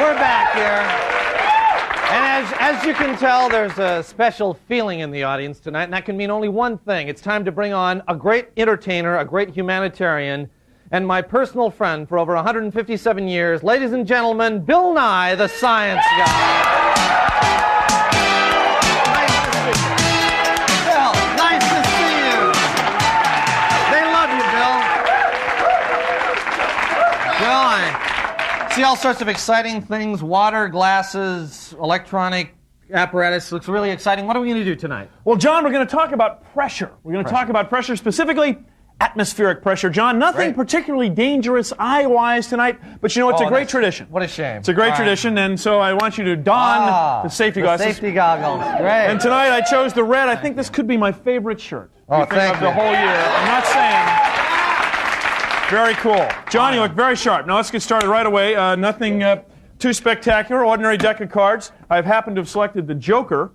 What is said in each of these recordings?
we're back here. And as you can tell, there's a special feeling in the audience tonight, and that can mean only one thing. It's time to bring on a great entertainer, a great humanitarian, and my personal friend for over 157 years. Ladies and gentlemen, Bill Nye, the Science Guy. Bill, nice to see you. They love you, Bill. Bill, I see all sorts of exciting things, water, glasses, electronic apparatus. Looks really exciting. What are we going to do tonight? Well, John, we're going to talk about pressure. We're going to talk about pressure, specifically atmospheric pressure. John, nothing particularly dangerous eye-wise tonight, but you know, it's a great tradition. What a shame. It's a great tradition, and so I want you to don the safety glasses. Safety goggles. Great. And tonight I chose the red. I think this could be my favorite shirt. Oh, thank of you. the whole year. I'm not saying. Very cool. John, you look very sharp. Now let's get started right away. Nothing too spectacular. Ordinary deck of cards. I've happened to have selected the Joker.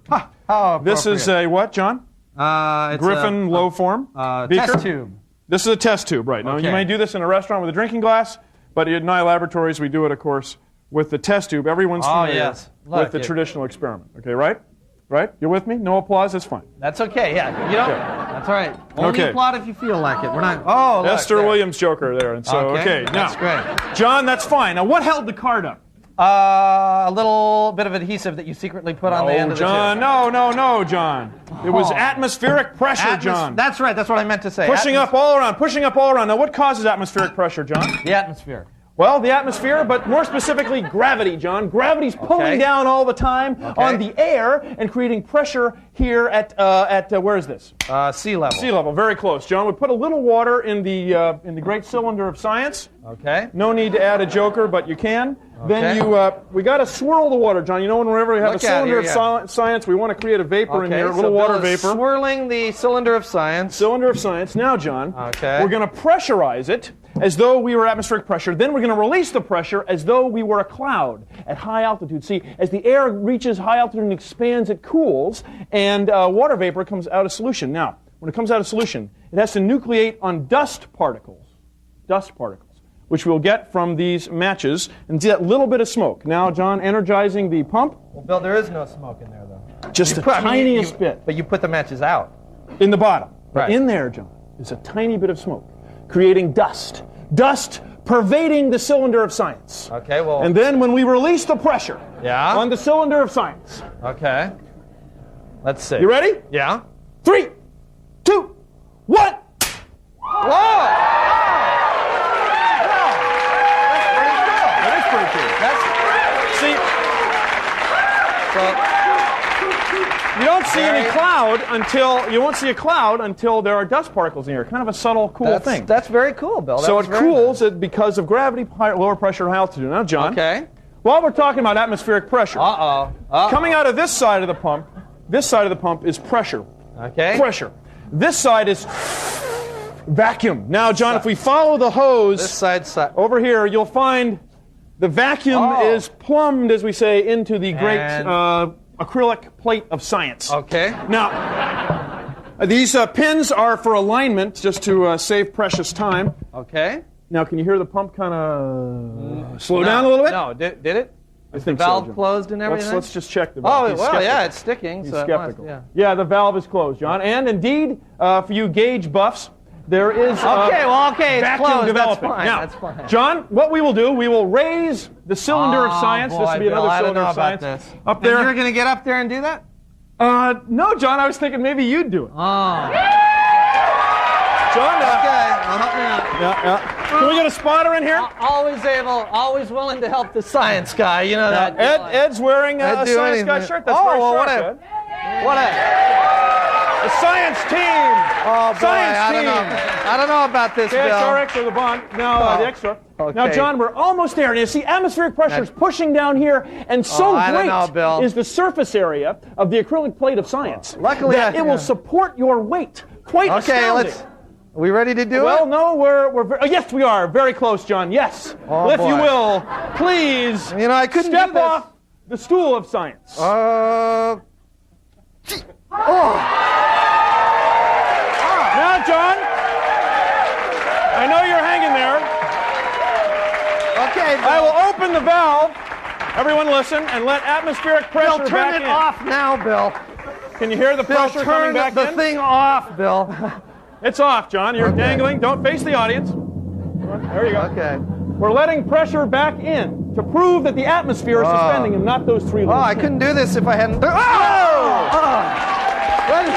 This is a what, John? It's Griffin low form. Beaker. Test tube. This is a test tube, right. Now, you may do this in a restaurant with a drinking glass, but at Nye Laboratories, we do it, of course, with the test tube. Everyone's familiar with the traditional experiment. Okay, right? Right? You're with me? No applause? That's fine. That's okay, yeah. You know, that's all right. Only applaud if you feel like it. We're not... Oh, look, Esther Williams Joker there. And so, okay. Now, that's great. John, that's fine. Now, what held the card up? A little bit of adhesive that you secretly put on the end of the John, tube. no, John. It was atmospheric pressure, John. That's right. That's what I meant to say. Pushing up all around, pushing up all around. Now, what causes atmospheric pressure, John? The atmosphere. Well, the atmosphere, but more specifically, gravity, John. Gravity's pulling down all the time on the air and creating pressure here at where is this? Sea level. Sea level, very close, John. We put a little water in the great cylinder of science. Okay. No need to add a joker, but you can. Then we got to swirl the water, John. You know, whenever we have a cylinder of science, we want to create a vapor in here, a little water vapor. Swirling the cylinder of science. Cylinder of science. Now, John, we're going to pressurize it as though we were atmospheric pressure. Then we're going to release the pressure as though we were a cloud at high altitude. See, as the air reaches high altitude and expands, it cools, and water vapor comes out of solution. Now, when it comes out of solution, it has to nucleate on dust particles, which we'll get from these matches, and see that little bit of smoke. Now, John, energizing the pump. Well, Bill, there is no smoke in there, though. Just the tiniest bit. But you put the matches out. In the bottom. Right. But in there, John, is a tiny bit of smoke, creating dust. Dust pervading the cylinder of science. Okay, well... And then when we release the pressure on the cylinder of science. Okay. Let's see. You ready? Yeah. 3, 2, 1. Whoa! You don't see any cloud until you won't see a cloud until there are dust particles in here. Kind of a subtle, cool thing. That's very cool, Bill. So it cools it because of gravity, lower pressure, high altitude. Now, John. Okay. While we're talking about atmospheric pressure, coming out of this side of the pump is pressure. Okay. Pressure. This side is vacuum. Now, John, if we follow the hose this side over here, you'll find the vacuum is plumbed, as we say, into the great acrylic plate of science. Okay. Now, these pins are for alignment, just to save precious time. Okay. Now, can you hear the pump kind of slow down a little bit? No, did it? I think the valve so, closed and everything? Let's just check the valve. Oh, well, yeah, it's sticking. He's so skeptical. Yeah, the valve is closed, John. And indeed, for you gauge buffs, there is it's closed. Developing. That's fine. Now, that's fine. John, what we will do, we will raise the cylinder of science. Boy, this will be another cylinder of science. This. Up there. And you're going to get up there and do that? No, John, I was thinking maybe you'd do it. Oh. John, help me out. Yeah. Can we get a spotter in here? Always willing to help the science guy. You know that. Ed's wearing a science guy shirt. That's very sharp, the science team. Oh, boy, I don't know about this, Bill. KXRX or the bond. No, the extra. Okay. Now, John, we're almost there. And you see, atmospheric pressure is pushing down here, and so great is the surface area of the acrylic plate of science. Luckily, that it will support your weight. Quite astounding. Are we ready to do it? Well, no, we're yes, we are. Very close, John. Yes. If you will, please I couldn't step off the stool of science. Now, John, I know you're hanging there. Okay, Bill. I will open the valve Everyone listen and let atmospheric pressure Bill, turn back it in. off now, Bill. Can you hear the Bill, pressure coming turn back the in? thing off, Bill. It's off, John. You're Okay. dangling. Don't face the audience. There you go. Okay. We're letting pressure back in to prove that the atmosphere is suspending and not those three Oh, little I shins. couldn't do this if I hadn't. Oh! What is